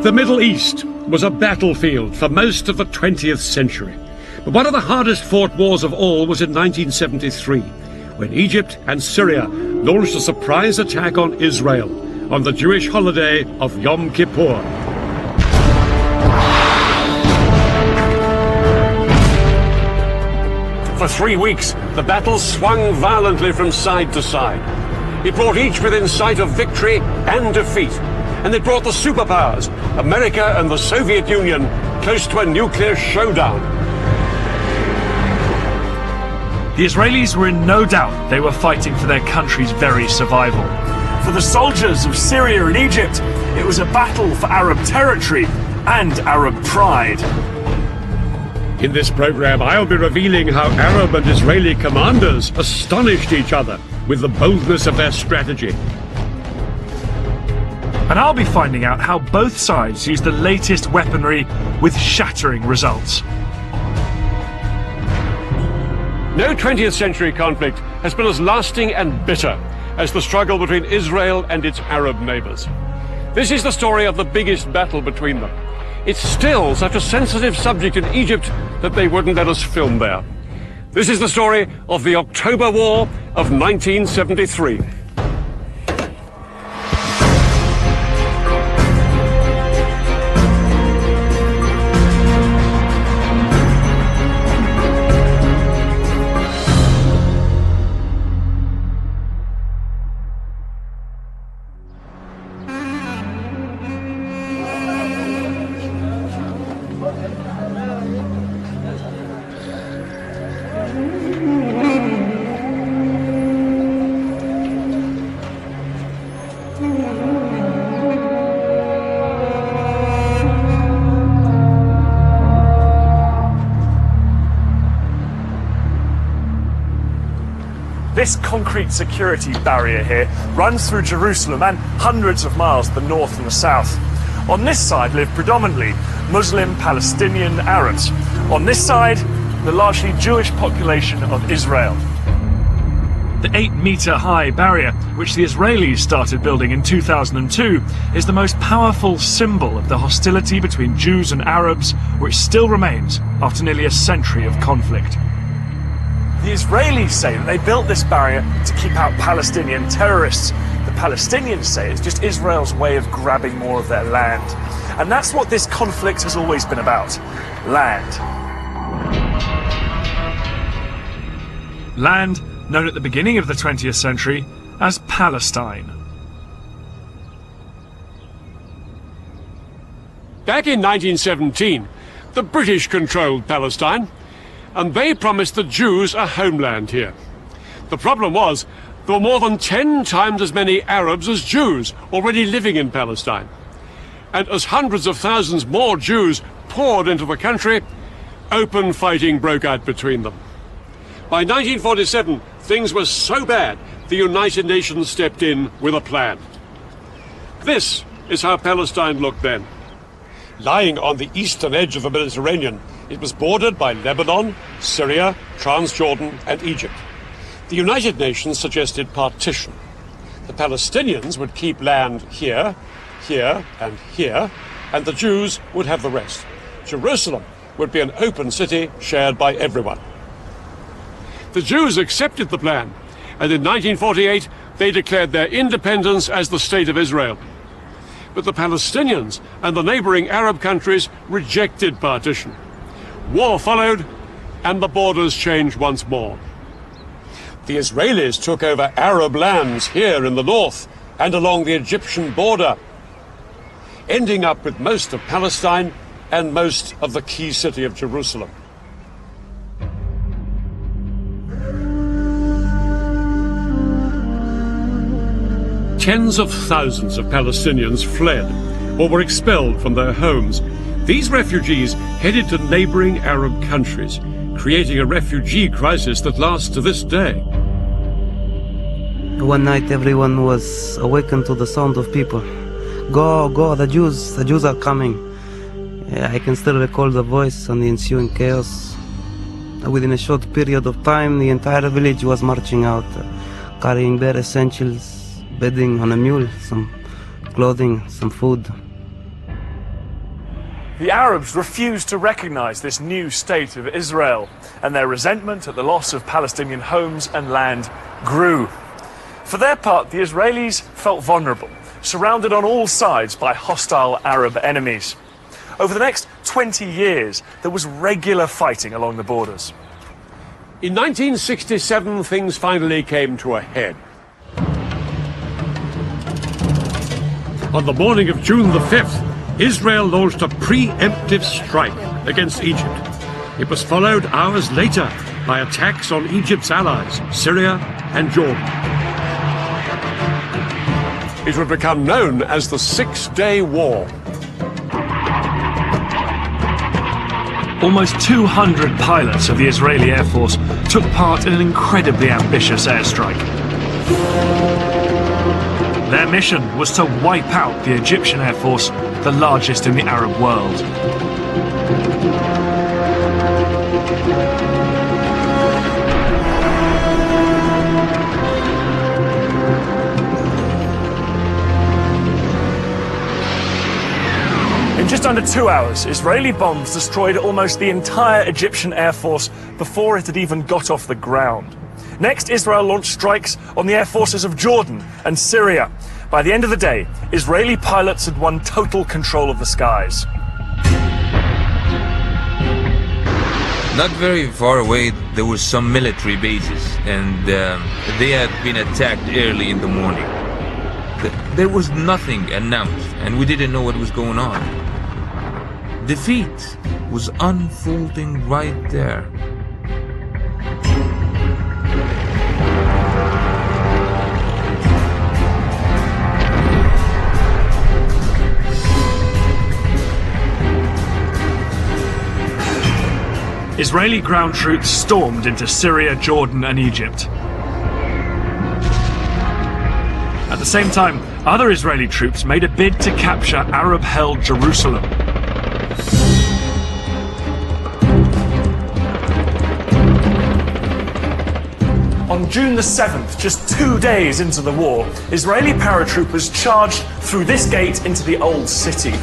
The Middle East was a battlefield for most of the 20th century. But one of the hardest fought wars of all was in 1973, when Egypt and Syria launched a surprise attack on Israel on the Jewish holiday of Yom Kippur. For 3 weeks, the battle swung violently from side to side. It brought each within sight of victory and defeat. And it brought the superpowers, America and the Soviet Union, close to a nuclear showdown. The Israelis were in no doubt they were fighting for their country's very survival. For the soldiers of Syria and Egypt, it was a battle for Arab territory and Arab pride. In this program, I'll be revealing how Arab and Israeli commanders astonished each other with the boldness of their strategy. And I'll be finding out how both sides used the latest weaponry with shattering results. No 20th century conflict has been as lasting and bitter as the struggle between Israel and its Arab neighbors. This is the story of the biggest battle between them. It's still such a sensitive subject in Egypt that they wouldn't let us film there. This is the story of the October War of 1973. This concrete security barrier here runs through Jerusalem and hundreds of miles to the north and the south. On this side live predominantly Muslim Palestinian Arabs. On this side, the largely Jewish population of Israel. The 8-meter-high barrier, which the Israelis started building in 2002, is the most powerful symbol of the hostility between Jews and Arabs, which still remains after nearly a century of conflict. The Israelis say that they built this barrier to keep out Palestinian terrorists. The Palestinians say it's just Israel's way of grabbing more of their land. And that's what this conflict has always been about: land. Land known at the beginning of the 20th century as Palestine. Back in 1917, the British controlled Palestine, and they promised the Jews a homeland here. The problem was, there were more than 10 times as many Arabs as Jews already living in Palestine. And as hundreds of thousands more Jews poured into the country, open fighting broke out between them. By 1947, things were so bad, the United Nations stepped in with a plan. This is how Palestine looked then. Lying on the eastern edge of the Mediterranean, it was bordered by Lebanon, Syria, Transjordan, and Egypt. The United Nations suggested partition. The Palestinians would keep land here, here, and here, and the Jews would have the rest. Jerusalem would be an open city shared by everyone. The Jews accepted the plan, and in 1948 they declared their independence as the State of Israel. But the Palestinians and the neighboring Arab countries rejected partition. War followed, and the borders changed once more. The Israelis took over Arab lands here in the north and along the Egyptian border, ending up with most of Palestine and most of the key city of Jerusalem. Tens of thousands of Palestinians fled or were expelled from their homes. These refugees headed to neighboring Arab countries, creating a refugee crisis that lasts to this day. One night everyone was awakened to the sound of people. Go, go, the Jews are coming. I can still recall the voice and the ensuing chaos. Within a short period of time, the entire village was marching out, carrying bare essentials, bedding on a mule, some clothing, some food. The Arabs refused to recognize this new state of Israel, and their resentment at the loss of Palestinian homes and land grew. For their part, the Israelis felt vulnerable, surrounded on all sides by hostile Arab enemies. Over the next 20 years, there was regular fighting along the borders. In 1967, things finally came to a head. On the morning of June the 5th, Israel launched a preemptive strike against Egypt. It was followed hours later by attacks on Egypt's allies, Syria and Jordan. It would become known as the Six-Day War. Almost 200 pilots of the Israeli Air Force took part in an incredibly ambitious airstrike. Their mission was to wipe out the Egyptian Air Force, the largest in the Arab world. In just under 2 hours, Israeli bombs destroyed almost the entire Egyptian Air Force before it had even got off the ground. Next, Israel launched strikes on the air forces of Jordan and Syria. By the end of the day, Israeli pilots had won total control of the skies. Not very far away, there were some military bases, and they had been attacked early in the morning. There was nothing announced, and we didn't know what was going on. Defeat was unfolding right there. Israeli ground troops stormed into Syria, Jordan and Egypt. At the same time, other Israeli troops made a bid to capture Arab-held Jerusalem. On June the 7th, just 2 days into the war, Israeli paratroopers charged through this gate into the old city.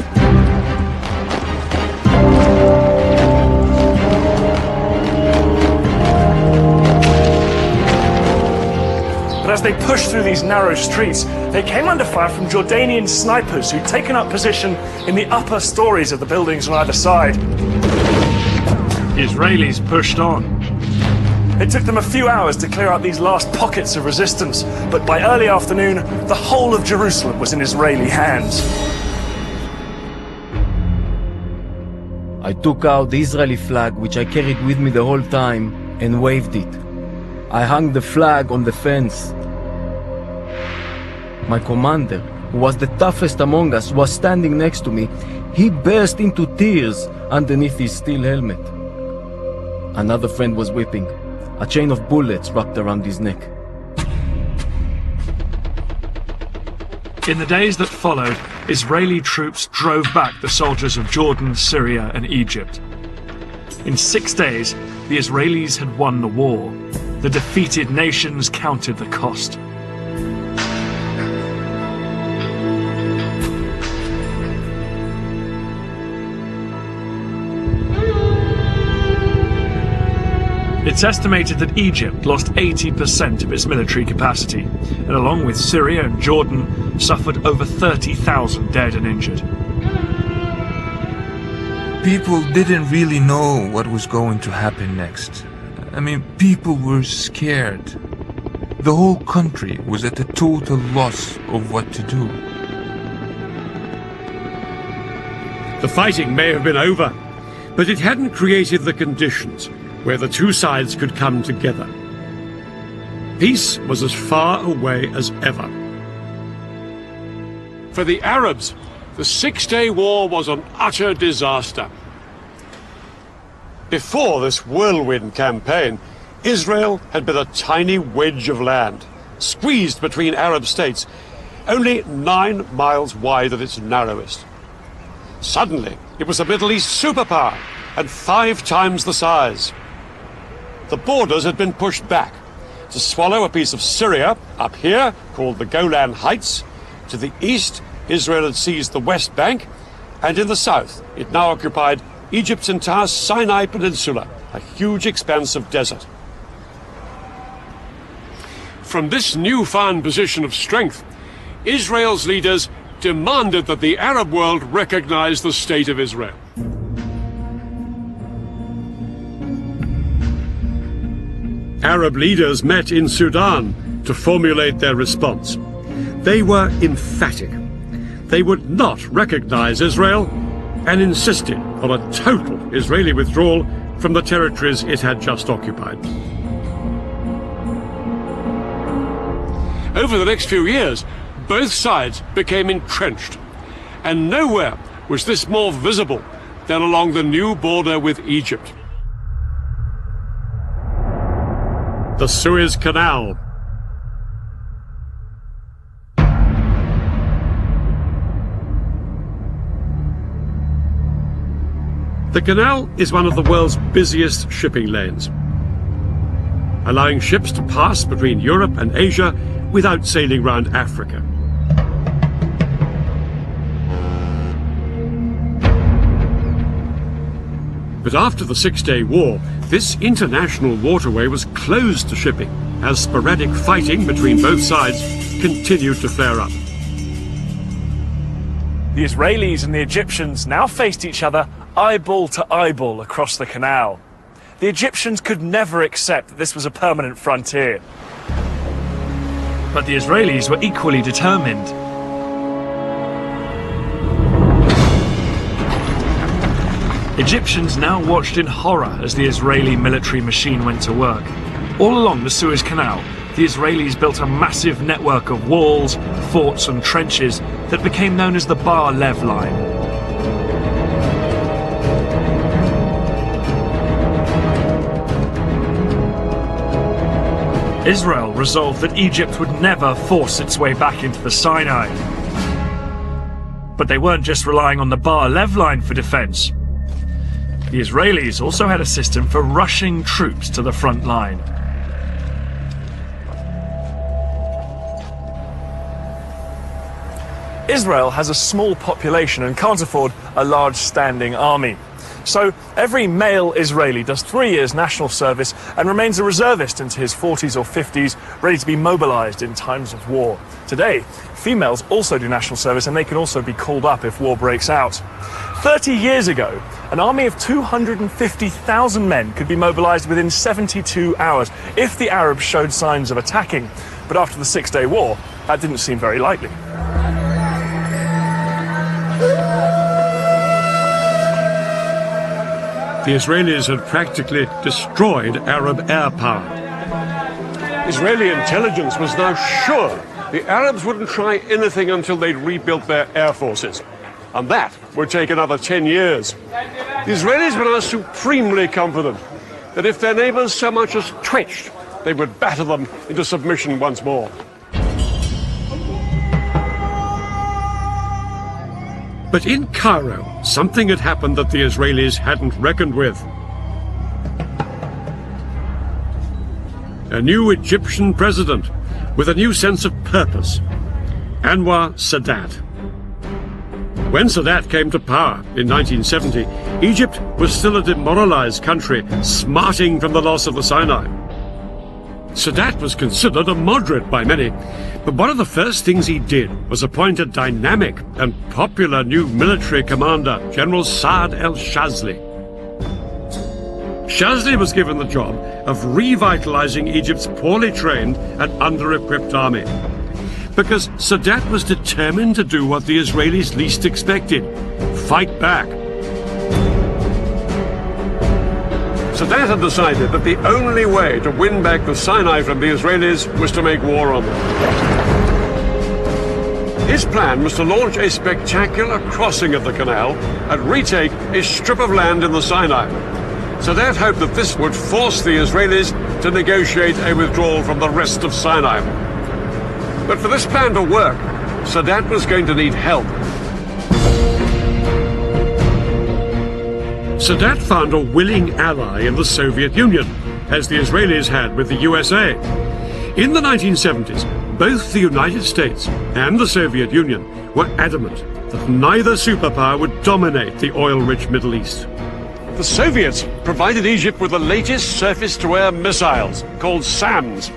But as they pushed through these narrow streets, they came under fire from Jordanian snipers who'd taken up position in the upper stories of the buildings on either side. Israelis pushed on. It took them a few hours to clear out these last pockets of resistance, but by early afternoon, the whole of Jerusalem was in Israeli hands. I took out the Israeli flag, which I carried with me the whole time, and waved it. I hung the flag on the fence. My commander, who was the toughest among us, was standing next to me. He burst into tears underneath his steel helmet. Another friend was weeping, a chain of bullets wrapped around his neck. In the days that followed, Israeli troops drove back the soldiers of Jordan, Syria and Egypt. In 6 days, the Israelis had won the war. The defeated nations counted the cost. It's estimated that Egypt lost 80% of its military capacity, and along with Syria and Jordan, suffered over 30,000 dead and injured. People didn't really know what was going to happen next. I mean, people were scared. The whole country was at a total loss of what to do. The fighting may have been over, but it hadn't created the conditions where the two sides could come together. Peace was as far away as ever. For the Arabs, the Six-Day War was an utter disaster. Before this whirlwind campaign, Israel had been a tiny wedge of land, squeezed between Arab states, only 9 miles wide at its narrowest. Suddenly, it was a Middle East superpower, and 5 times the size. The borders had been pushed back to swallow a piece of Syria up here, called the Golan Heights. To the east, Israel had seized the West Bank, And in the south, it now occupied Egypt's entire Sinai Peninsula, a huge expanse of desert. From this newfound position of strength, Israel's leaders demanded that the Arab world recognize the State of Israel. Arab leaders met in Sudan to formulate their response. They were emphatic. They would not recognize Israel and insisted on a total Israeli withdrawal from the territories it had just occupied. Over the next few years, both sides became entrenched, and nowhere was this more visible than along the new border with Egypt. The Suez Canal. The canal is one of the world's busiest shipping lanes, allowing ships to pass between Europe and Asia without sailing round Africa. But after the Six-Day War, this international waterway was closed to shipping as sporadic fighting between both sides continued to flare up. The Israelis and the Egyptians now faced each other eyeball to eyeball across the canal. The Egyptians could never accept that this was a permanent frontier. But the Israelis were equally determined. Egyptians now watched in horror as the Israeli military machine went to work. All along the Suez Canal, the Israelis built a massive network of walls, forts and trenches that became known as the Bar Lev Line. Israel resolved that Egypt would never force its way back into the Sinai. But they weren't just relying on the Bar Lev Line for defense. The Israelis also had a system for rushing troops to the front line. Israel has a small population and can't afford a large standing army. So every male Israeli does 3 years national service and remains a reservist into his 40s or 50s, ready to be mobilized in times of war. Today, females also do national service and they can also be called up if war breaks out. 30 years ago, an army of 250,000 men could be mobilized within 72 hours if the Arabs showed signs of attacking. But after the Six-Day War, that didn't seem very likely. The Israelis had practically destroyed Arab air power. Israeli intelligence was now sure the Arabs wouldn't try anything until they'd rebuilt their air forces. And that would take another 10 years. The Israelis were now supremely confident that if their neighbors so much as twitched, they would batter them into submission once more. But in Cairo, something had happened that the Israelis hadn't reckoned with. A new Egyptian president with a new sense of purpose, Anwar Sadat. When Sadat came to power in 1970, Egypt was still a demoralized country, smarting from the loss of the Sinai. Sadat was considered a moderate by many, but one of the first things he did was appoint a dynamic and popular new military commander, General Saad el-Shazli. Shazli was given the job of revitalizing Egypt's poorly trained and under-equipped army, because Sadat was determined to do what the Israelis least expected: fight back. Sadat had decided that the only way to win back the Sinai from the Israelis was to make war on them. His plan was to launch a spectacular crossing of the canal and retake a strip of land in the Sinai. Sadat hoped that this would force the Israelis to negotiate a withdrawal from the rest of Sinai. But for this plan to work, Sadat was going to need help. Sadat found a willing ally in the Soviet Union, as the Israelis had with the USA. In the 1970s, both the United States and the Soviet Union were adamant that neither superpower would dominate the oil-rich Middle East. The Soviets provided Egypt with the latest surface-to-air missiles, called SAMs.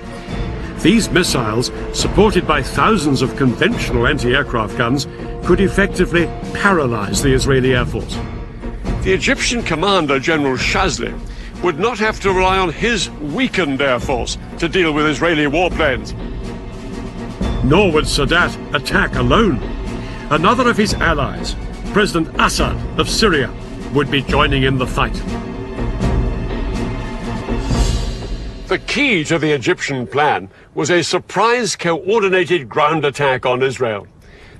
These missiles, supported by thousands of conventional anti-aircraft guns, could effectively paralyze the Israeli Air Force. The Egyptian commander, General Shazli, would not have to rely on his weakened air force to deal with Israeli warplanes. Nor would Sadat attack alone. Another of his allies, President Assad of Syria, would be joining in the fight. The key to the Egyptian plan was a surprise coordinated ground attack on Israel.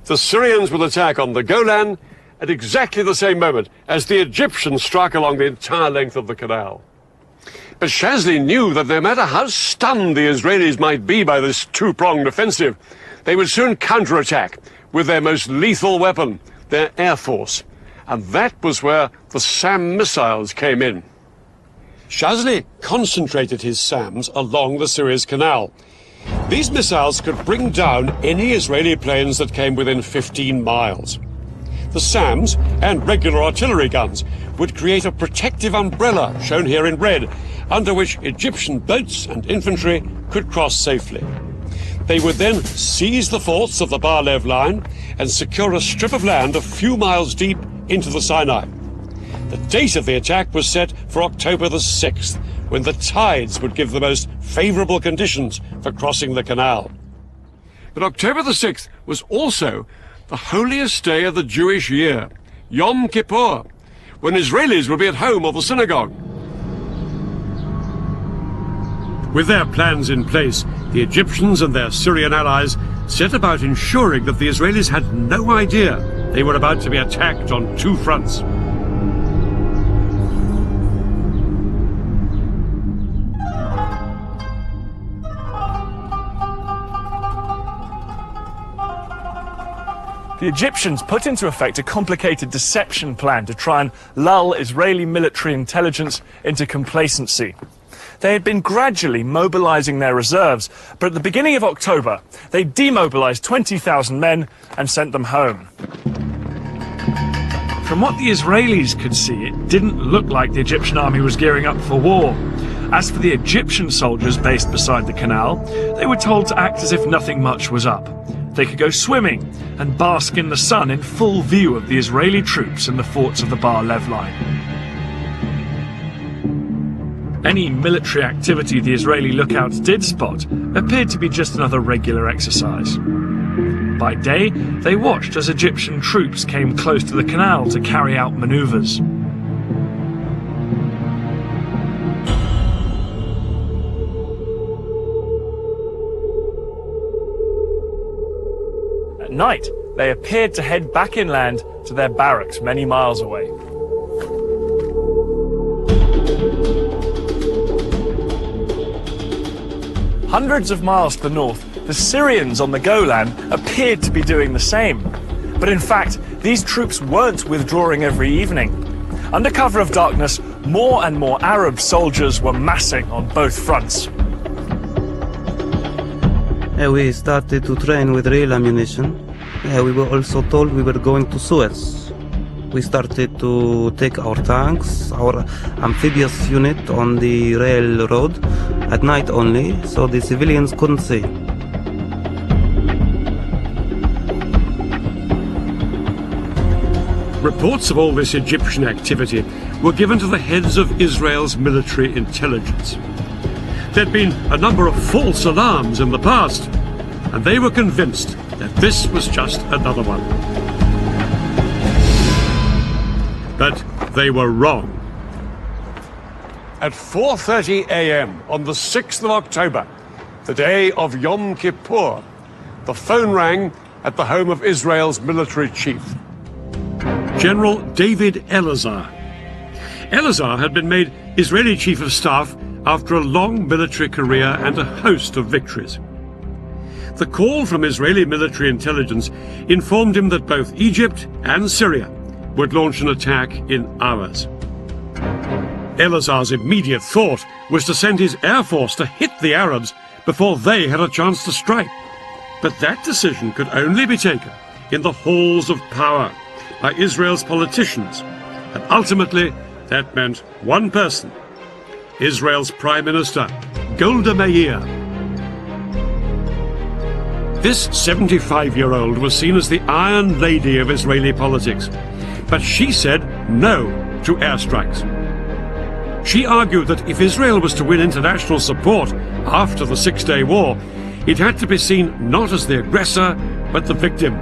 The Syrians would attack on the Golan at exactly the same moment as the Egyptians struck along the entire length of the canal. But Shazli knew that no matter how stunned the Israelis might be by this two-pronged offensive, they would soon counterattack with their most lethal weapon, their air force. And that was where the SAM missiles came in. Shazli concentrated his SAMs along the Suez Canal. These missiles could bring down any Israeli planes that came within 15 miles. The SAMs and regular artillery guns would create a protective umbrella, shown here in red, under which Egyptian boats and infantry could cross safely. They would then seize the forts of the Bar-Lev line and secure a strip of land a few miles deep into the Sinai. The date of the attack was set for October the 6th, when the tides would give the most favorable conditions for crossing the canal. But October the 6th was also the holiest day of the Jewish year, Yom Kippur, when Israelis would be at home or the synagogue. With their plans in place, the Egyptians and their Syrian allies set about ensuring that the Israelis had no idea they were about to be attacked on two fronts. The Egyptians put into effect a complicated deception plan to try and lull Israeli military intelligence into complacency. They had been gradually mobilizing their reserves, but at the beginning of October, they demobilized 20,000 men and sent them home. From what the Israelis could see, it didn't look like the Egyptian army was gearing up for war. As for the Egyptian soldiers based beside the canal, they were told to act as if nothing much was up. They could go swimming and bask in the sun in full view of the Israeli troops in the forts of the Bar-Lev line. Any military activity the Israeli lookouts did spot appeared to be just another regular exercise. By day, they watched as Egyptian troops came close to the canal to carry out maneuvers. At night, they appeared to head back inland to their barracks many miles away. Hundreds of miles to the north, the Syrians on the Golan appeared to be doing the same. But in fact, these troops weren't withdrawing every evening. Under cover of darkness, more and more Arab soldiers were massing on both fronts. We started to train with real ammunition. We were also told we were going to Suez. We started to take our tanks, our amphibious unit on the railroad at night only, so the civilians couldn't see. Reports of all this Egyptian activity were given to the heads of Israel's military intelligence. There'd been a number of false alarms in the past, and they were convinced that this was just another one. But they were wrong. At 4:30 a.m. on the 6th of October, the day of Yom Kippur, the phone rang at the home of Israel's military chief, General David Elazar. Elazar had been made Israeli chief of staff after a long military career and a host of victories. The call from Israeli military intelligence informed him that both Egypt and Syria would launch an attack in hours. Elazar's immediate thought was to send his air force to hit the Arabs before they had a chance to strike. But that decision could only be taken in the halls of power by Israel's politicians, and ultimately that meant one person, Israel's Prime Minister, Golda Meir. This 75-year-old was seen as the Iron Lady of Israeli politics, but she said no to airstrikes. She argued that if Israel was to win international support after the Six-Day War, it had to be seen not as the aggressor, but the victim.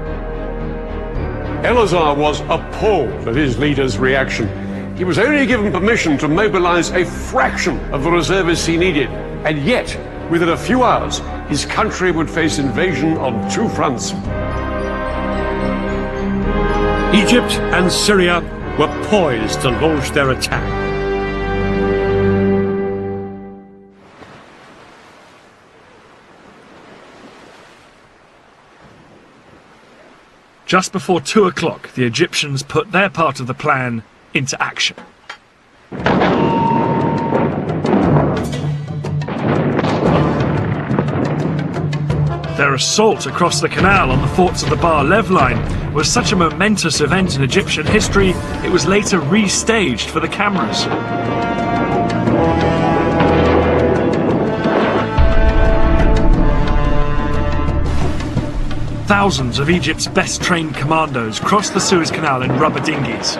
Elazar was appalled at his leader's reaction. He was only given permission to mobilize a fraction of the reservists he needed, and yet, within a few hours, his country would face invasion on two fronts. Egypt and Syria were poised to launch their attack. Just before 2 o'clock, the Egyptians put their part of the plan into action. Their assault across the canal on the forts of the Bar Lev line was such a momentous event in Egyptian history, it was later restaged for the cameras. Thousands of Egypt's best trained commandos crossed the Suez Canal in rubber dinghies.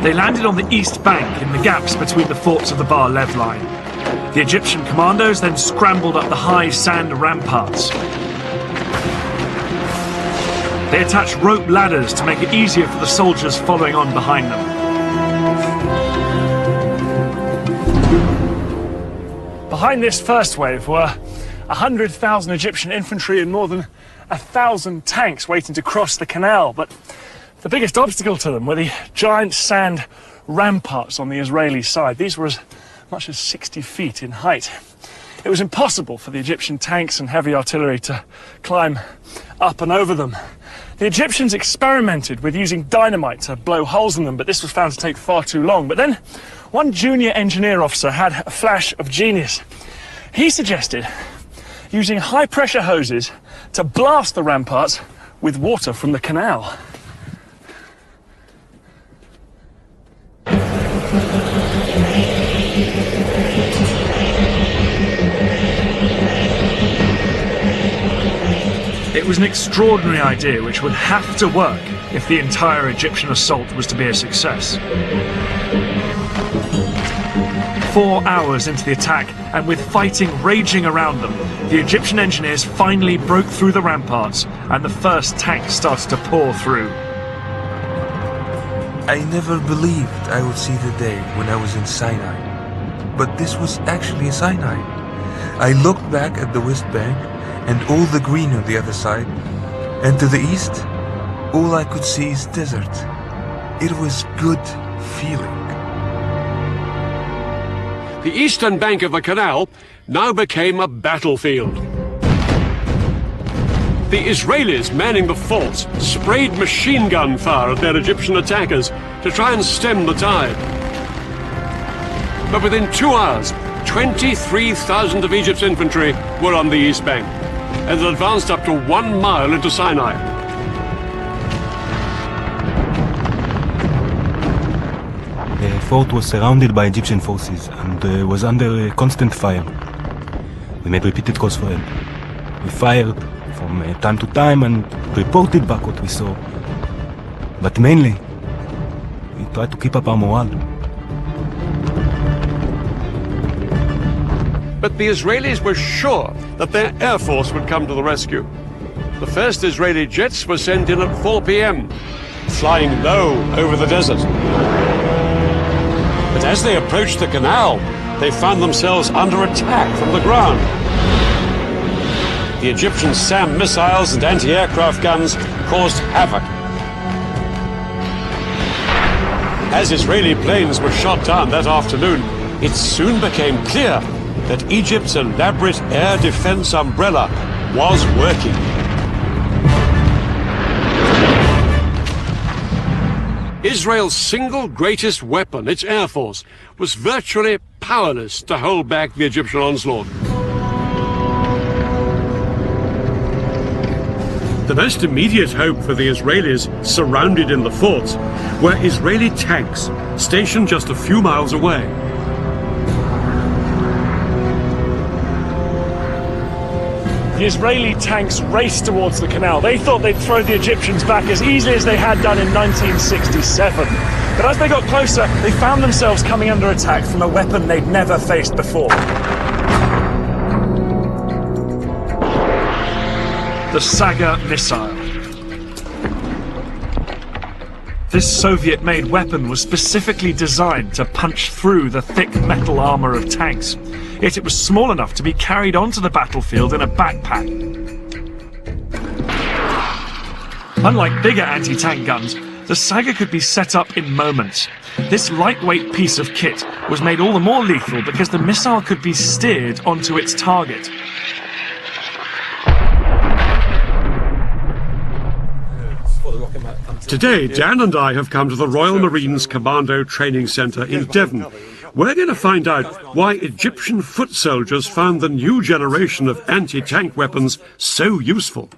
They landed on the east bank in the gaps between the forts of the Bar Lev line. The Egyptian commandos then scrambled up the high sand ramparts. They attached rope ladders to make it easier for the soldiers following on behind them. Behind this first wave were 100,000 Egyptian infantry and more than 1,000 tanks waiting to cross the canal, but the biggest obstacle to them were the giant sand ramparts on the Israeli side. These were as much as 60 feet in height. It was impossible for the Egyptian tanks and heavy artillery to climb up and over them. The Egyptians experimented with using dynamite to blow holes in them, but this was found to take far too long. But then one junior engineer officer had a flash of genius. He suggested using high-pressure hoses to blast the ramparts with water from the canal. It was an extraordinary idea which would have to work if the entire Egyptian assault was to be a success. 4 hours into the attack, and with fighting raging around them, the Egyptian engineers finally broke through the ramparts, and the first tanks started to pour through. I never believed I would see the day when I was in Sinai. But this was actually Sinai. I looked back at the West Bank and all the green on the other side, and to the east, all I could see is desert. It was good feeling. The eastern bank of the canal now became a battlefield. The Israelis manning the forts sprayed machine gun fire at their Egyptian attackers to try and stem the tide. But within 2 hours, 23,000 of Egypt's infantry were on the east bank, and had advanced up to 1 mile into Sinai. The fort was surrounded by Egyptian forces and was under constant fire. We made repeated calls for help. We fired from time to time and reported back what we saw. But mainly, we tried to keep up our morale. But the Israelis were sure that their air force would come to the rescue. The first Israeli jets were sent in at 4 p.m., flying low over the desert. But as they approached the canal, they found themselves under attack from the ground. The Egyptian SAM missiles and anti-aircraft guns caused havoc. As Israeli planes were shot down that afternoon, it soon became clear that Egypt's elaborate air defense umbrella was working. Israel's single greatest weapon, its air force, was virtually powerless to hold back the Egyptian onslaught. The most immediate hope for the Israelis surrounded in the forts were Israeli tanks stationed just a few miles away. The Israeli tanks raced towards the canal. They thought they'd throw the Egyptians back as easily as they had done in 1967. But as they got closer, they found themselves coming under attack from a weapon they'd never faced before. The Saga missile. This Soviet-made weapon was specifically designed to punch through the thick metal armour of tanks. Yet it was small enough to be carried onto the battlefield in a backpack. Unlike bigger anti-tank guns, the Saga could be set up in moments. This lightweight piece of kit was made all the more lethal because the missile could be steered onto its target. Today, Dan and I have come to the Royal Marines Commando Training Centre in Devon. We're going to find out why Egyptian foot soldiers found the new generation of anti-tank weapons so useful.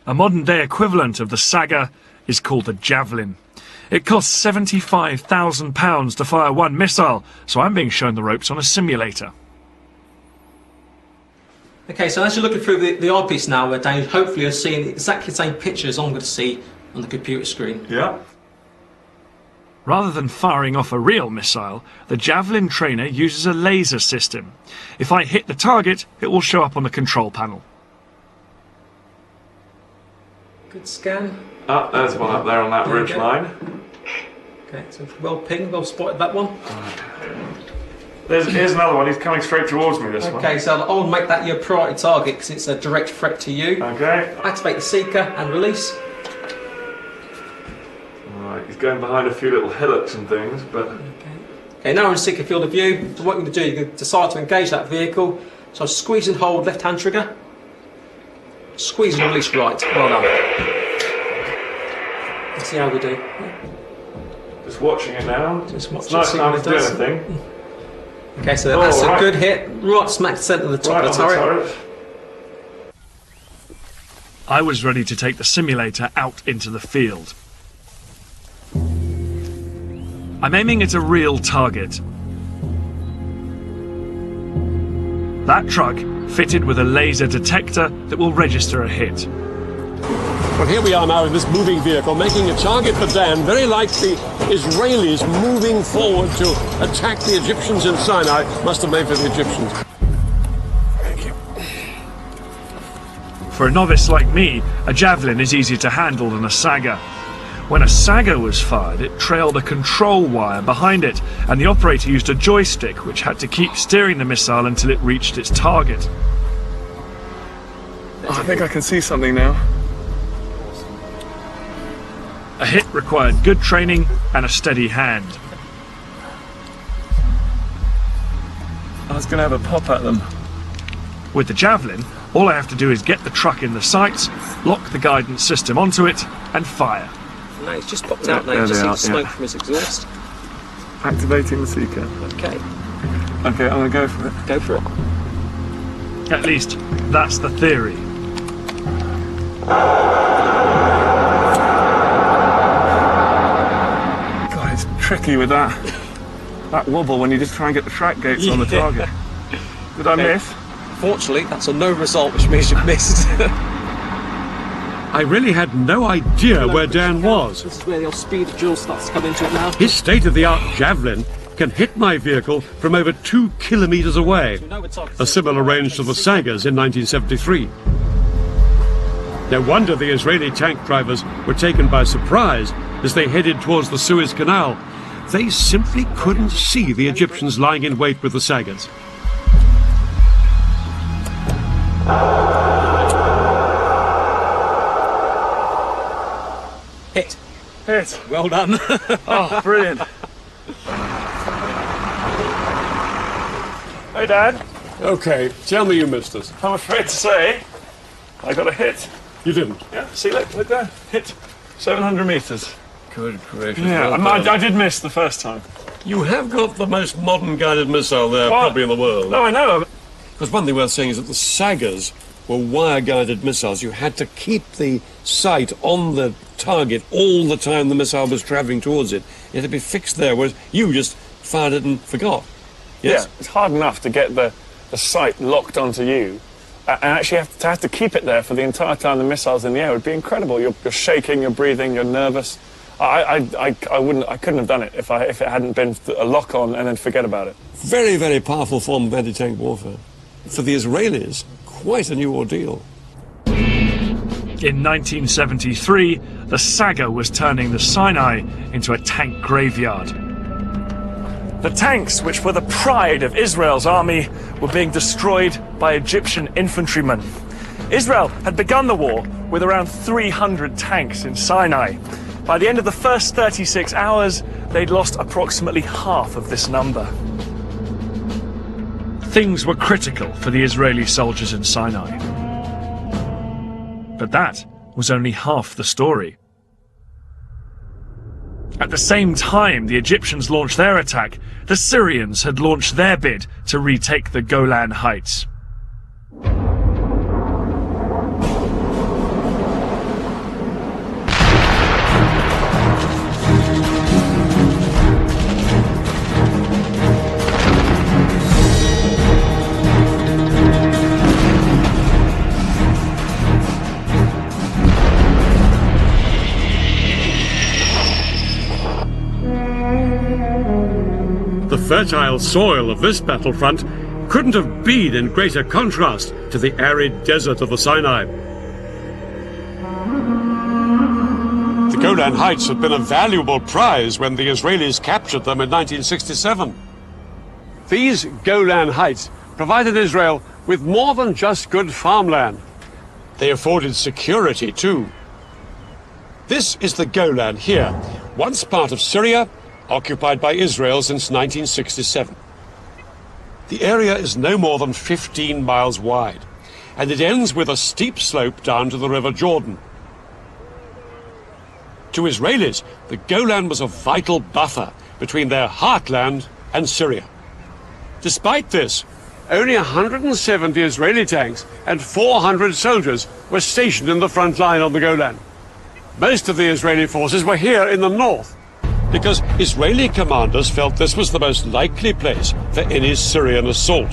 A modern-day equivalent of the Saga is called the Javelin. It costs £75,000 to fire one missile, so I'm being shown the ropes on a simulator. Okay, so as you're looking through the eyepiece now, Daniel, hopefully you're seeing exactly the same pictures I'm going to see on the computer screen. Yeah. Rather than firing off a real missile, the Javelin trainer uses a laser system. If I hit the target, it will show up on the control panel. Good scan. Oh, there's one up there on that ridge line. Okay, so well pinged, well spotted that one. Here's another one, he's coming straight towards me, this one. Okay, so I'll make that your priority target because it's a direct threat to you. Okay. Activate the seeker and release. Alright, he's going behind a few little hillocks and things, but... Okay, now we're in seeker field of view. So what you're going to do, you're going to decide to engage that vehicle. So squeeze and hold left hand trigger. Squeeze and release right. Well done. Let's see how we do. Just watching it now. Just watch it's nice time to do anything. Okay, so that's a good hit. Right smack centre of the top of the turret. I was ready to take the simulator out into the field. I'm aiming at a real target. That truck fitted with a laser detector that will register a hit. Well, here we are now in this moving vehicle, making a target for Dan, very like the Israelis moving forward to attack the Egyptians in Sinai. Must have made for the Egyptians. Thank you. For a novice like me, a javelin is easier to handle than a Saga. When a Saga was fired, it trailed a control wire behind it, and the operator used a joystick which had to keep steering the missile until it reached its target. Oh, I think I can see something now. A hit required good training and a steady hand. I was going to have a pop at them. With the Javelin, all I have to do is get the truck in the sights, lock the guidance system onto it, and fire. No, it's just popped out now. You just see the smoke from his exhaust. Activating the seeker. Okay. Okay, I'm going to go for it. Go for it. At least, that's the theory. God, it's tricky with that wobble when you just try and get the track gates on the target. Did I miss? Fortunately, that's a no result, which means you've missed. I really had no idea where Dan was. This is where the old speed of duel starts to come into it now. His state-of-the-art Javelin can hit my vehicle from over 2 kilometers away, a similar range to the Sagas in 1973. No wonder the Israeli tank drivers were taken by surprise as they headed towards the Suez Canal. They simply couldn't see the Egyptians lying in wait with the Sagas. Hit. Hit. Well done. Oh, brilliant. Hey, Dad. Okay, tell me you missed us. I'm afraid to say, I got a hit. You didn't? Yeah, see, look there. Hit 700 metres. Good gracious. Yeah, I did miss the first time. You have got the most modern guided missile there, What? probably in the world. No, I know. Because one thing worth saying is that the Sagas were wire-guided missiles. You had to keep the sight on the target all the time the missile was travelling towards it. It had to be fixed there, whereas you just fired it and forgot. Yes? Yeah, it's hard enough to get the sight locked onto you, and actually have to keep it there for the entire time the missile's in the air. It would be incredible. You're shaking, you're breathing, you're nervous. I couldn't have done it if it hadn't been a lock on and then forget about it. Very, very powerful form of anti-tank warfare. For the Israelis, quite a new ordeal. In 1973, the saga was turning the Sinai into a tank graveyard. The tanks, which were the pride of Israel's army, were being destroyed by Egyptian infantrymen. Israel had begun the war with around 300 tanks in Sinai. By the end of the first 36 hours, they'd lost approximately half of this number. Things were critical for the Israeli soldiers in Sinai. But that was only half the story. At the same time the Egyptians launched their attack, the Syrians had launched their bid to retake the Golan Heights. The fertile soil of this battlefront couldn't have been in greater contrast to the arid desert of the Sinai. The Golan Heights had been a valuable prize when the Israelis captured them in 1967. These Golan Heights provided Israel with more than just good farmland. They afforded security too. This is the Golan here, once part of Syria, occupied by Israel since 1967. The area is no more than 15 miles wide, and it ends with a steep slope down to the River Jordan. To Israelis, the Golan was a vital buffer between their heartland and Syria. Despite this, only 170 Israeli tanks and 400 soldiers were stationed in the front line on the Golan. Most of the Israeli forces were here in the north, because Israeli commanders felt this was the most likely place for any Syrian assault.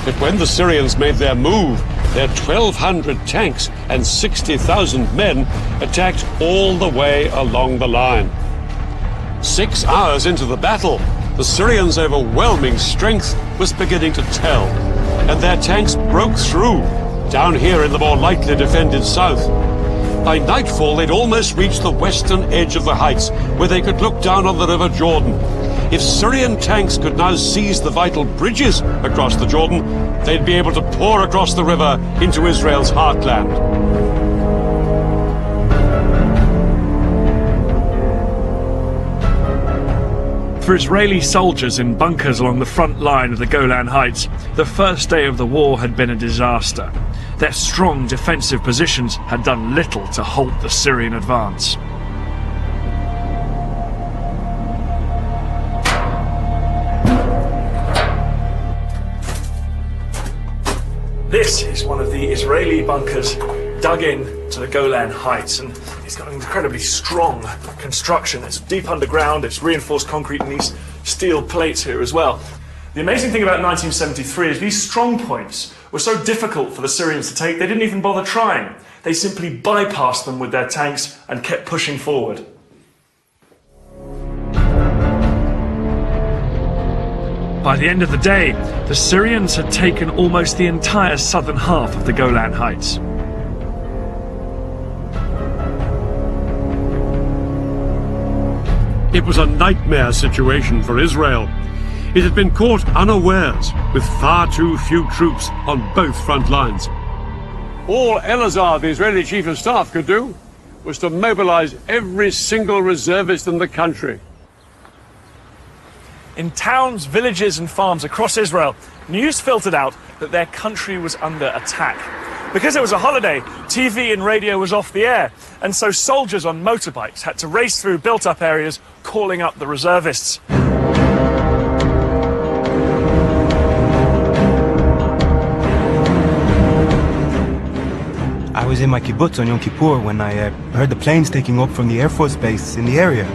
But when the Syrians made their move, their 1,200 tanks and 60,000 men attacked all the way along the line. 6 hours into the battle, the Syrians' overwhelming strength was beginning to tell, and their tanks broke through, down here in the more lightly defended south. By nightfall, they'd almost reached the western edge of the heights, where they could look down on the River Jordan. If Syrian tanks could now seize the vital bridges across the Jordan, they'd be able to pour across the river into Israel's heartland. For Israeli soldiers in bunkers along the front line of the Golan Heights, the first day of the war had been a disaster. Their strong defensive positions had done little to halt the Syrian advance. This is one of the Israeli bunkers dug in to the Golan Heights, and it's got an incredibly strong construction. It's deep underground, it's reinforced concrete and these steel plates here as well. The amazing thing about 1973 is these strong points were so difficult for the Syrians to take, they didn't even bother trying. They simply bypassed them with their tanks and kept pushing forward. By the end of the day, the Syrians had taken almost the entire southern half of the Golan Heights. It was a nightmare situation for Israel. It had been caught unawares, with far too few troops on both front lines. All Elazar, the Israeli chief of staff, could do was to mobilize every single reservist in the country. In towns, villages and farms across Israel, news filtered out that their country was under attack. Because it was a holiday, TV and radio was off the air, and so soldiers on motorbikes had to race through built-up areas calling up the reservists. my kibbutz on Yom Kippur when I heard the planes taking off from the Air Force Base in the area.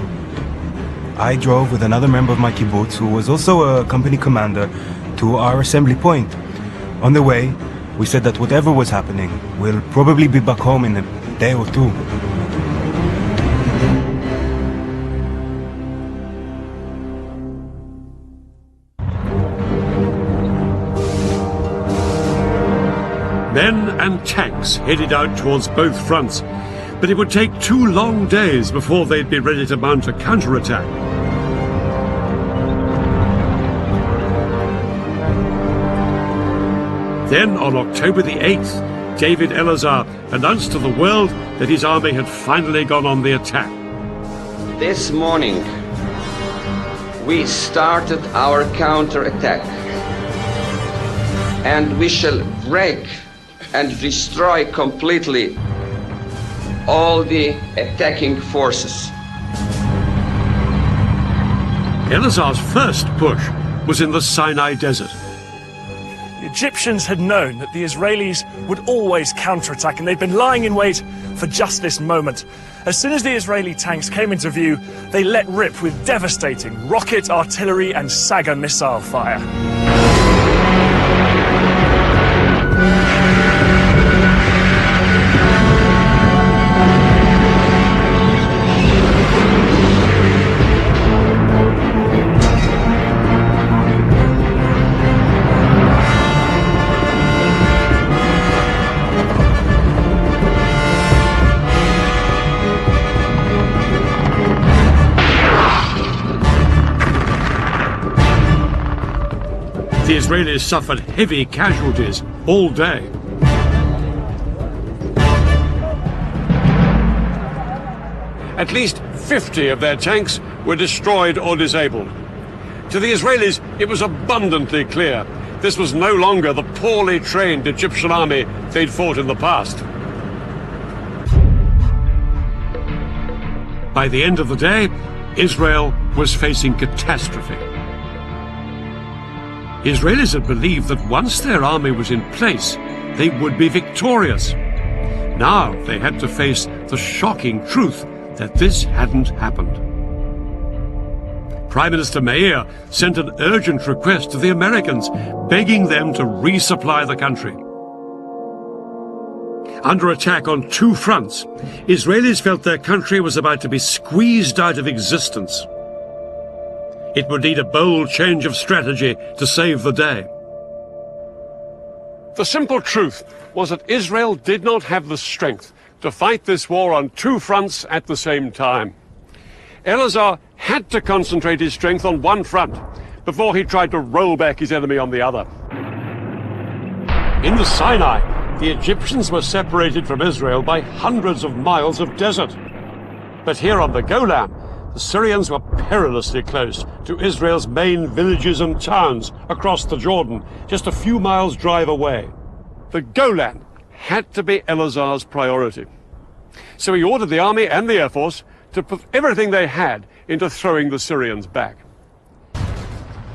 I drove with another member of my kibbutz, who was also a company commander, to our assembly point. On the way, we said that whatever was happening, we'll probably be back home in a day or two. Men and tanks headed out towards both fronts, but it would take 2 long days before they'd be ready to mount a counterattack. Then, on October the 8th, David Elazar announced to the world that his army had finally gone on the attack. This morning, we started our counterattack, and we shall break and destroy completely all the attacking forces. Elazar's first push was in the Sinai Desert. The Egyptians had known that the Israelis would always counterattack, and they'd been lying in wait for just this moment. As soon as the Israeli tanks came into view, they let rip with devastating rocket, artillery, and Saga missile fire. The Israelis suffered heavy casualties all day. At least 50 of their tanks were destroyed or disabled. To the Israelis, it was abundantly clear this was no longer the poorly trained Egyptian army they'd fought in the past. By the end of the day, Israel was facing catastrophe. Israelis had believed that once their army was in place, they would be victorious. Now they had to face the shocking truth that this hadn't happened. Prime Minister Meir sent an urgent request to the Americans, begging them to resupply the country. Under attack on 2 fronts, Israelis felt their country was about to be squeezed out of existence. It would need a bold change of strategy to save the day. The simple truth was that Israel did not have the strength to fight this war on 2 fronts at the same time. Elazar had to concentrate his strength on one front before he tried to roll back his enemy on the other. In the Sinai, the Egyptians were separated from Israel by hundreds of miles of desert. But here on the Golan, the Syrians were perilously close to Israel's main villages and towns across the Jordan, just a few miles' drive away. The Golan had to be Elazar's priority. So he ordered the army and the air force to put everything they had into throwing the Syrians back.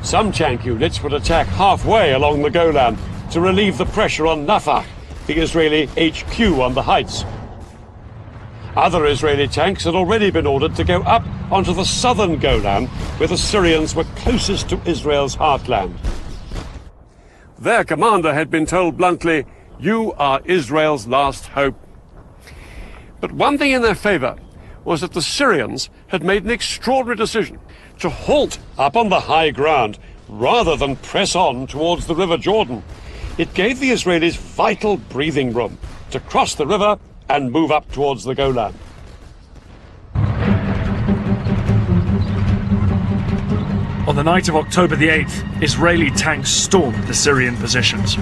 Some tank units would attack halfway along the Golan to relieve the pressure on Nafak, the Israeli HQ on the heights. Other Israeli tanks had already been ordered to go up onto the southern Golan, where the Syrians were closest to Israel's heartland. Their commander had been told bluntly, "You are Israel's last hope." But one thing in their favor was that the Syrians had made an extraordinary decision to halt up on the high ground rather than press on towards the River Jordan. It gave the Israelis vital breathing room to cross the river and move up towards the Golan. On the night of October the 8th, Israeli tanks stormed the Syrian positions.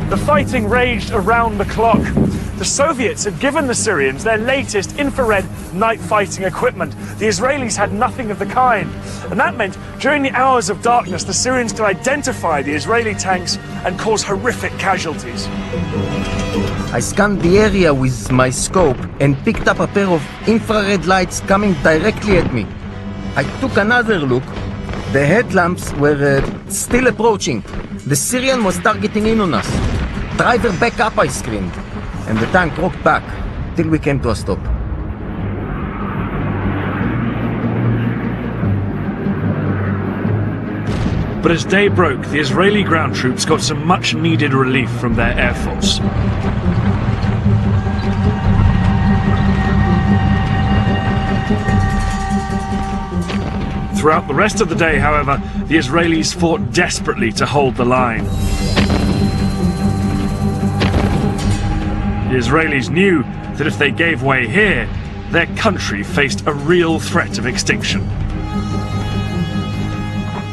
The fighting raged around the clock. The Soviets had given the Syrians their latest infrared night fighting equipment. The Israelis had nothing of the kind. And that meant during the hours of darkness, the Syrians could identify the Israeli tanks and cause horrific casualties. I scanned the area with my scope and picked up a pair of infrared lights coming directly at me. I took another look. The headlamps were still approaching. The Syrian was targeting in on us. "Driver, back up," I screamed. And the tank rocked back till we came to a stop. But as day broke, the Israeli ground troops got some much-needed relief from their air force. Throughout the rest of the day, however, the Israelis fought desperately to hold the line. The Israelis knew that if they gave way here, their country faced a real threat of extinction.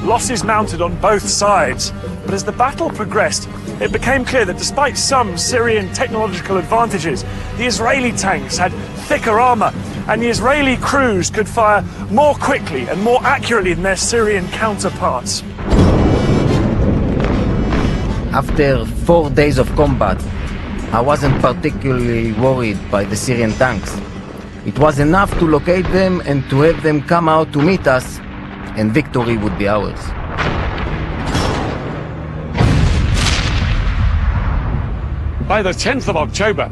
Losses mounted on both sides, but as the battle progressed, it became clear that despite some Syrian technological advantages, the Israeli tanks had thicker armour, and the Israeli crews could fire more quickly and more accurately than their Syrian counterparts. After 4 days of combat, I wasn't particularly worried by the Syrian tanks. It was enough to locate them and to have them come out to meet us, and victory would be ours. By the 10th of October,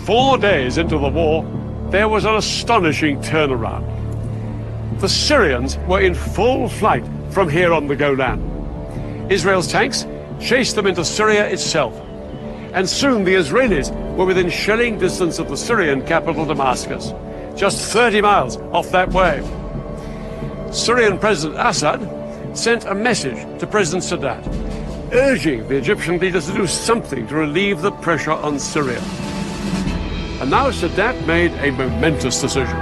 4 days into the war, there was an astonishing turnaround. The Syrians were in full flight from here on the Golan. Israel's tanks chased them into Syria itself, and soon the Israelis were within shelling distance of the Syrian capital Damascus, just 30 miles off that way. Syrian President Assad sent a message to President Sadat, urging the Egyptian leaders to do something to relieve the pressure on Syria. And now Sadat made a momentous decision.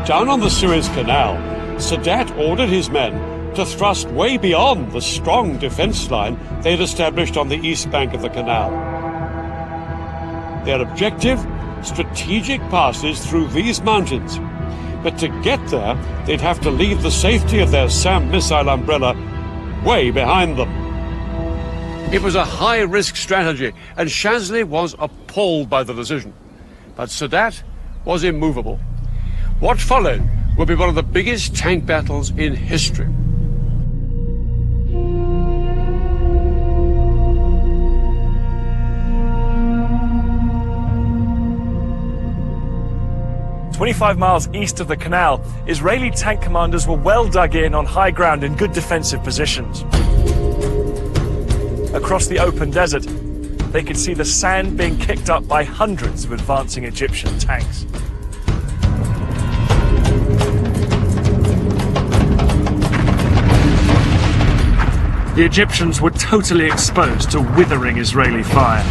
Down on the Suez Canal, Sadat ordered his men to thrust way beyond the strong defense line they had established on the east bank of the canal. Their objective, strategic passes through these mountains. But to get there, they'd have to leave the safety of their SAM missile umbrella way behind them. It was a high-risk strategy, and Shazli was appalled by the decision. But Sadat was immovable. What followed would be one of the biggest tank battles in history. "25 miles east of the canal, Israeli tank commanders were well dug in on high ground in good defensive positions. Across the open desert, they could see the sand being kicked up by hundreds of advancing Egyptian tanks. The Egyptians were totally exposed to withering Israeli fire.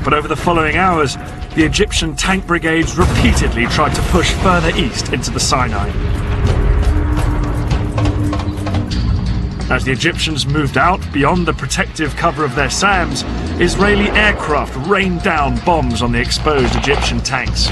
But over the following hours, the Egyptian tank brigades repeatedly tried to push further east into the Sinai. As the Egyptians moved out beyond the protective cover of their SAMs, Israeli aircraft rained down bombs on the exposed Egyptian tanks.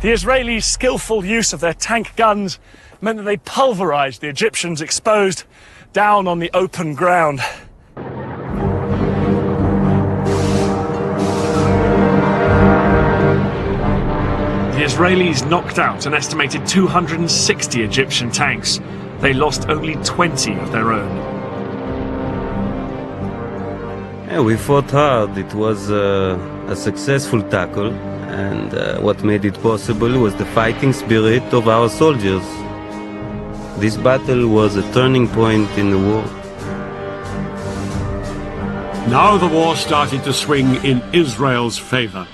The Israelis' skillful use of their tank guns meant that they pulverized the Egyptians exposed down on the open ground. The Israelis knocked out an estimated 260 Egyptian tanks. They lost only 20 of their own. Yeah, we fought hard. It was a successful tackle. And what made it possible was the fighting spirit of our soldiers. This battle was a turning point in the war. Now the war started to swing in Israel's favor.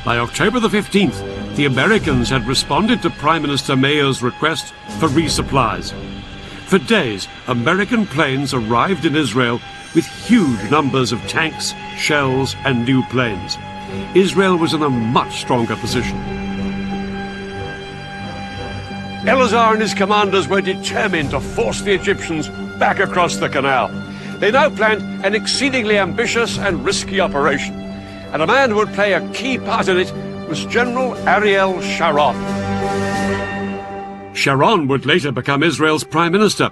By October the 15th, the Americans had responded to Prime Minister Meir's request for resupplies. For days, American planes arrived in Israel with huge numbers of tanks, shells, and new planes. Israel was in a much stronger position. Elazar and his commanders were determined to force the Egyptians back across the canal. They now planned an exceedingly ambitious and risky operation, and a man who would play a key part in it was General Ariel Sharon. Sharon would later become Israel's prime minister,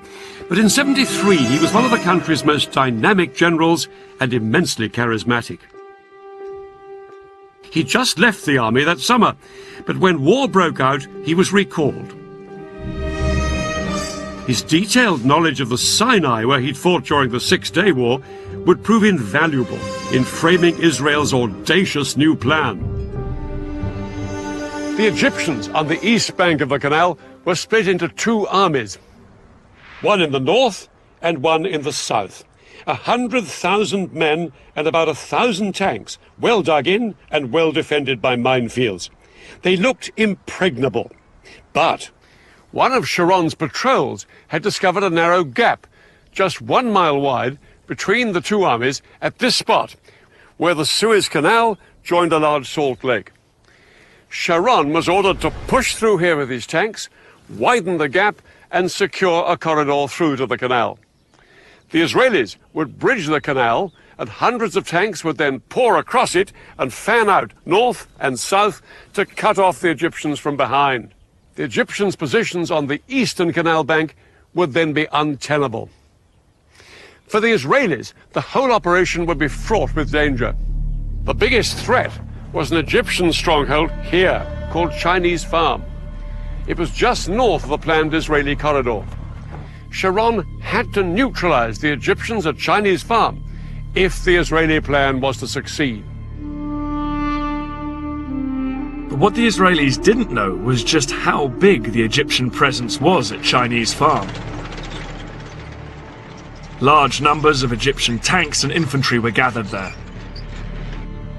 but in 73 he was one of the country's most dynamic generals and immensely charismatic. He just left the army that summer, but when war broke out, he was recalled. His detailed knowledge of the Sinai, where he'd fought during the Six-Day War, would prove invaluable in framing Israel's audacious new plan. The Egyptians on the east bank of the canal were split into two armies, one in the north and one in the south. 100,000 men and about 1,000 tanks, well dug in and well defended by minefields. They looked impregnable, but one of Sharon's patrols had discovered a narrow gap, just 1 mile wide, between the two armies at this spot, where the Suez Canal joined a large salt lake. Sharon was ordered to push through here with his tanks, widen the gap, and secure a corridor through to the canal. The Israelis would bridge the canal, and hundreds of tanks would then pour across it and fan out north and south to cut off the Egyptians from behind. The Egyptians' positions on the eastern canal bank would then be untenable. For the Israelis, the whole operation would be fraught with danger. The biggest threat was an Egyptian stronghold here, called Chinese Farm. It was just north of the planned Israeli corridor. Sharon had to neutralize the Egyptians at Chinese Farm if the Israeli plan was to succeed. But what the Israelis didn't know was just how big the Egyptian presence was at Chinese Farm. Large numbers of Egyptian tanks and infantry were gathered there.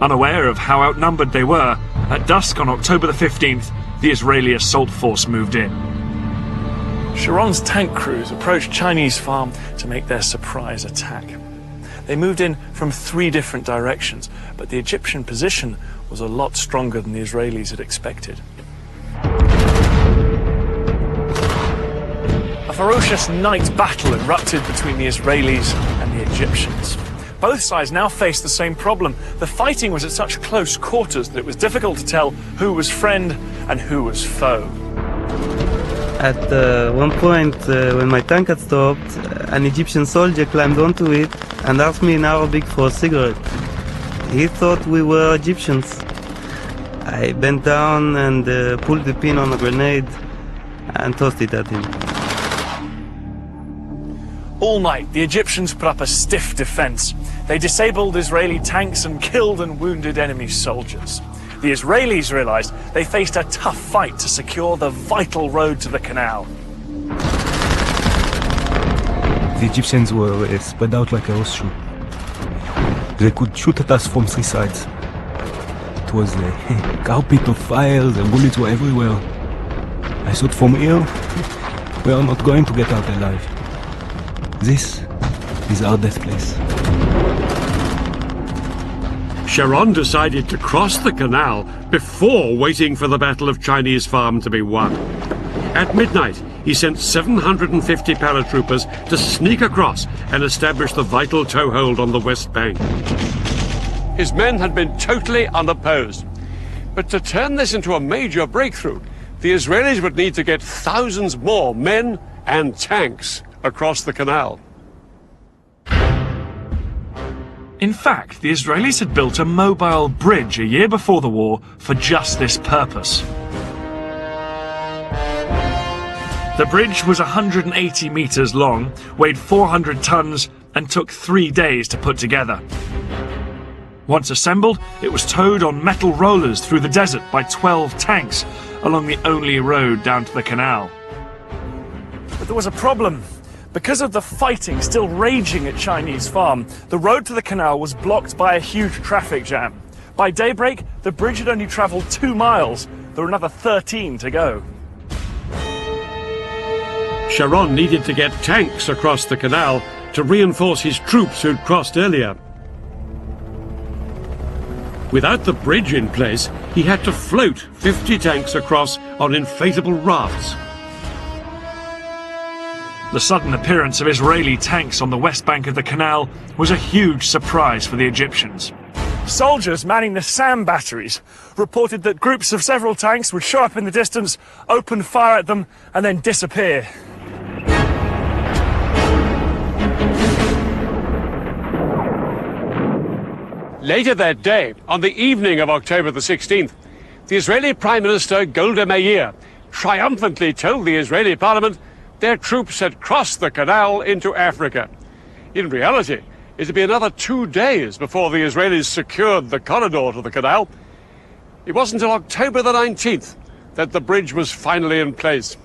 Unaware of how outnumbered they were, at dusk on October the 15th, the Israeli assault force moved in. Sharon's tank crews approached Chinese Farm to make their surprise attack. They moved in from 3 different directions, but the Egyptian position was a lot stronger than the Israelis had expected. A ferocious night battle erupted between the Israelis and the Egyptians. Both sides now faced the same problem. The fighting was at such close quarters that it was difficult to tell who was friend and who was foe. At one point, when my tank had stopped, an Egyptian soldier climbed onto it and asked me in Arabic for a cigarette. He thought we were Egyptians. I bent down and pulled the pin on a grenade and tossed it at him. All night, the Egyptians put up a stiff defense. They disabled Israeli tanks and killed and wounded enemy soldiers. The Israelis realized they faced a tough fight to secure the vital road to the canal. The Egyptians were spread out like a horseshoe. They could shoot at us from 3 sides. It was a carpet of fire, the bullets were everywhere. I thought, from here, we are not going to get out alive. This is our death place. Sharon decided to cross the canal before waiting for the Battle of Chinese Farm to be won. At midnight, he sent 750 paratroopers to sneak across and establish the vital toehold on the west bank. His men had been totally unopposed. But to turn this into a major breakthrough, the Israelis would need to get thousands more men and tanks across the canal. In fact, the Israelis had built a mobile bridge a year before the war for just this purpose. The bridge was 180 meters long, weighed 400 tons, and took 3 days to put together. Once assembled, it was towed on metal rollers through the desert by 12 tanks along the only road down to the canal. But there was a problem. Because of the fighting still raging at Chinese Farm, the road to the canal was blocked by a huge traffic jam. By daybreak, the bridge had only travelled 2 miles. There were another 13 to go. Sharon needed to get tanks across the canal to reinforce his troops who'd crossed earlier. Without the bridge in place, he had to float 50 tanks across on inflatable rafts. The sudden appearance of Israeli tanks on the west bank of the canal was a huge surprise for the Egyptians. Soldiers manning the SAM batteries reported that groups of several tanks would show up in the distance, open fire at them, and then disappear. Later that day, on the evening of October the 16th, the Israeli Prime Minister Golda Meir triumphantly told the Israeli parliament their troops had crossed the canal into Africa. In reality, it would be another 2 days before the Israelis secured the corridor to the canal. It wasn't until October the 19th that the bridge was finally in place.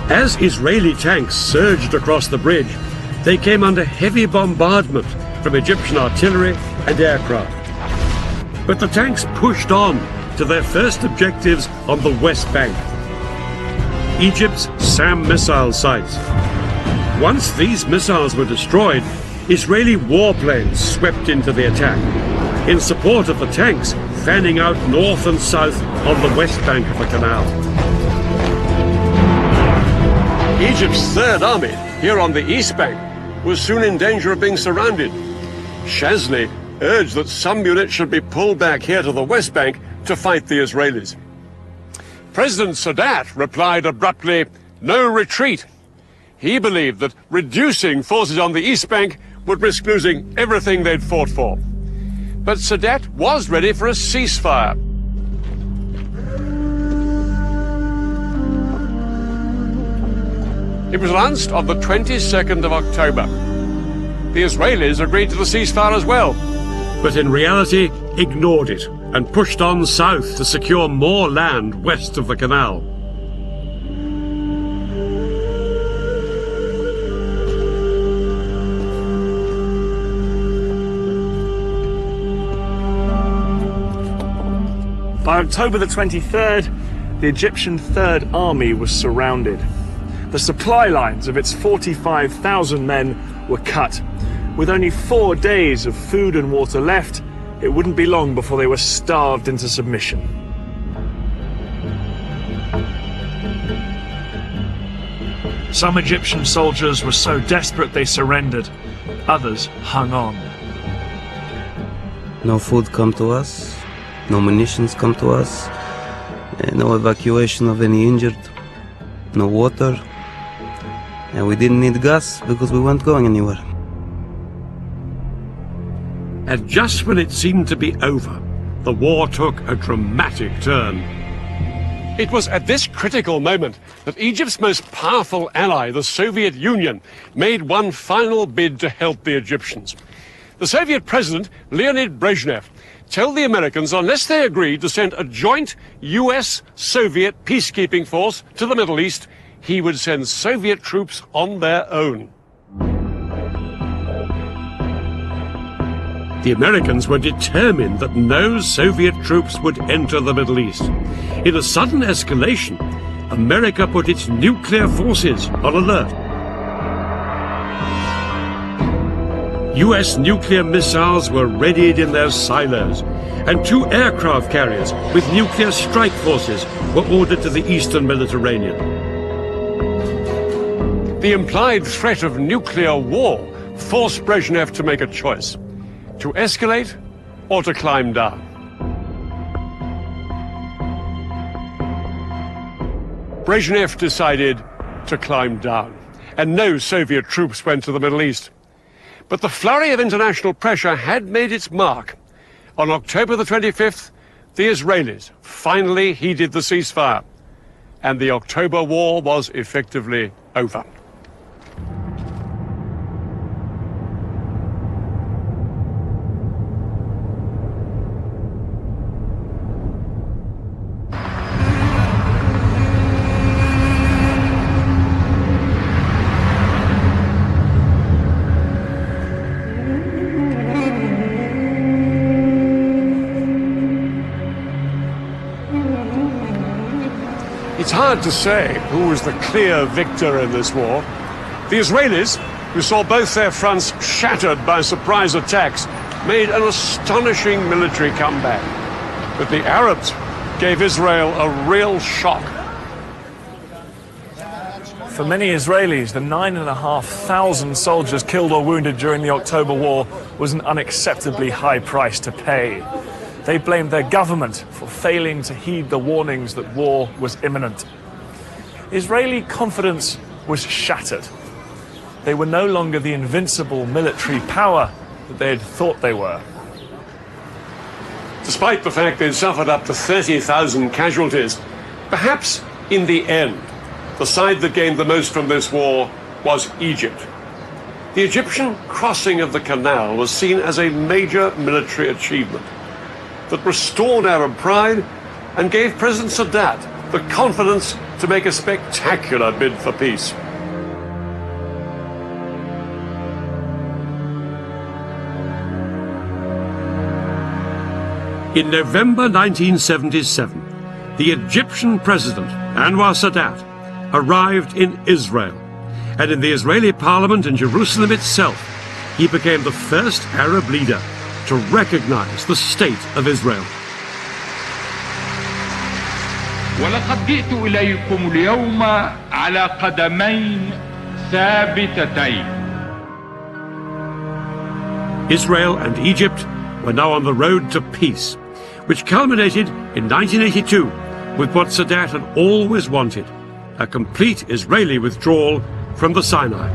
As Israeli tanks surged across the bridge, they came under heavy bombardment from Egyptian artillery and aircraft. But the tanks pushed on to their first objectives on the West Bank, Egypt's SAM missile sites. Once these missiles were destroyed, Israeli warplanes swept into the attack, in support of the tanks fanning out north and south on the west bank of the canal. Egypt's Third Army, here on the east bank, was soon in danger of being surrounded. Shazli urged that some units should be pulled back here to the west bank to fight the Israelis. President Sadat replied abruptly, "No retreat." He believed that reducing forces on the east bank would risk losing everything they'd fought for. But Sadat was ready for a ceasefire. It was announced on the 22nd of October. The Israelis agreed to the ceasefire as well, but in reality ignored it and pushed on south to secure more land west of the canal. By October the 23rd, the Egyptian Third Army was surrounded. The supply lines of its 45,000 men were cut. With only 4 days of food and water left, it wouldn't be long before they were starved into submission. Some Egyptian soldiers were so desperate they surrendered. Others hung on. No food come to us, no munitions come to us, no evacuation of any injured, no water, and we didn't need gas because we weren't going anywhere. And just when it seemed to be over, the war took a dramatic turn. It was at this critical moment that Egypt's most powerful ally, the Soviet Union, made one final bid to help the Egyptians. The Soviet president, Leonid Brezhnev, told the Americans unless they agreed to send a joint US-Soviet peacekeeping force to the Middle East, he would send Soviet troops on their own. The Americans were determined that no Soviet troops would enter the Middle East. In a sudden escalation, America put its nuclear forces on alert. US nuclear missiles were readied in their silos, and 2 aircraft carriers with nuclear strike forces were ordered to the eastern Mediterranean. The implied threat of nuclear war forced Brezhnev to make a choice: to escalate or to climb down. Brezhnev decided to climb down, and no Soviet troops went to the Middle East. But the flurry of international pressure had made its mark. On October the 25th, the Israelis finally heeded the ceasefire, and the October War was effectively over. It's hard to say who was the clear victor in this war. The Israelis, who saw both their fronts shattered by surprise attacks, made an astonishing military comeback. But the Arabs gave Israel a real shock. For many Israelis, the 9,500 soldiers killed or wounded during the October War was an unacceptably high price to pay. They blamed their government for failing to heed the warnings that war was imminent. Israeli confidence was shattered. They were no longer the invincible military power that they had thought they were. Despite the fact they'd suffered up to 30,000 casualties, perhaps in the end, the side that gained the most from this war was Egypt. The Egyptian crossing of the canal was seen as a major military achievement that restored Arab pride and gave President Sadat the confidence to make a spectacular bid for peace. In November 1977, the Egyptian president, Anwar Sadat, arrived in Israel, and in the Israeli parliament in Jerusalem itself, he became the first Arab leader to recognize the state of Israel. ولقد جئت إليكم اليوم على قدمين ثابتتين. Israel and Egypt were now on the road to peace, which culminated in 1982 with what Sadat had always wanted: a complete Israeli withdrawal from the Sinai.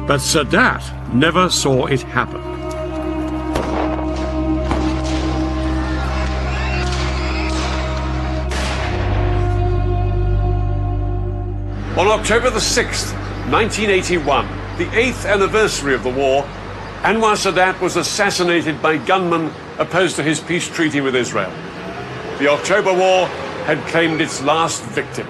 But Sadat never saw it happen. On October the 6th, 1981, the 8th anniversary of the war, Anwar Sadat was assassinated by gunmen opposed to his peace treaty with Israel. The October War had claimed its last victim.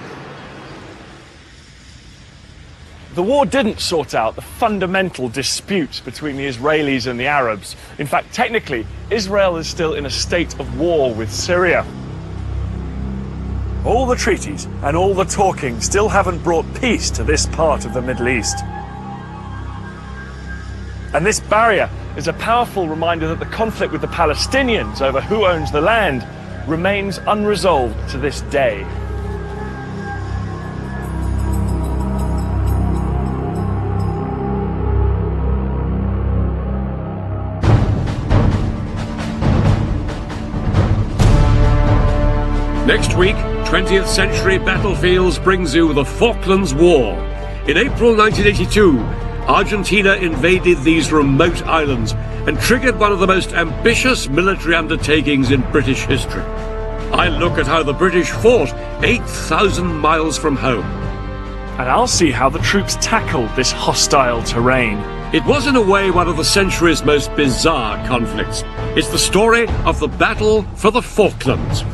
The war didn't sort out the fundamental disputes between the Israelis and the Arabs. In fact, technically, Israel is still in a state of war with Syria. All the treaties and all the talking still haven't brought peace to this part of the Middle East. And this barrier is a powerful reminder that the conflict with the Palestinians over who owns the land remains unresolved to this day. Next week, 20th century battlefields brings you the Falklands War. In April 1982, Argentina invaded these remote islands and triggered one of the most ambitious military undertakings in British history. I look at how the British fought 8,000 miles from home. And I'll see how the troops tackled this hostile terrain. It was in a way one of the century's most bizarre conflicts. It's the story of the battle for the Falklands.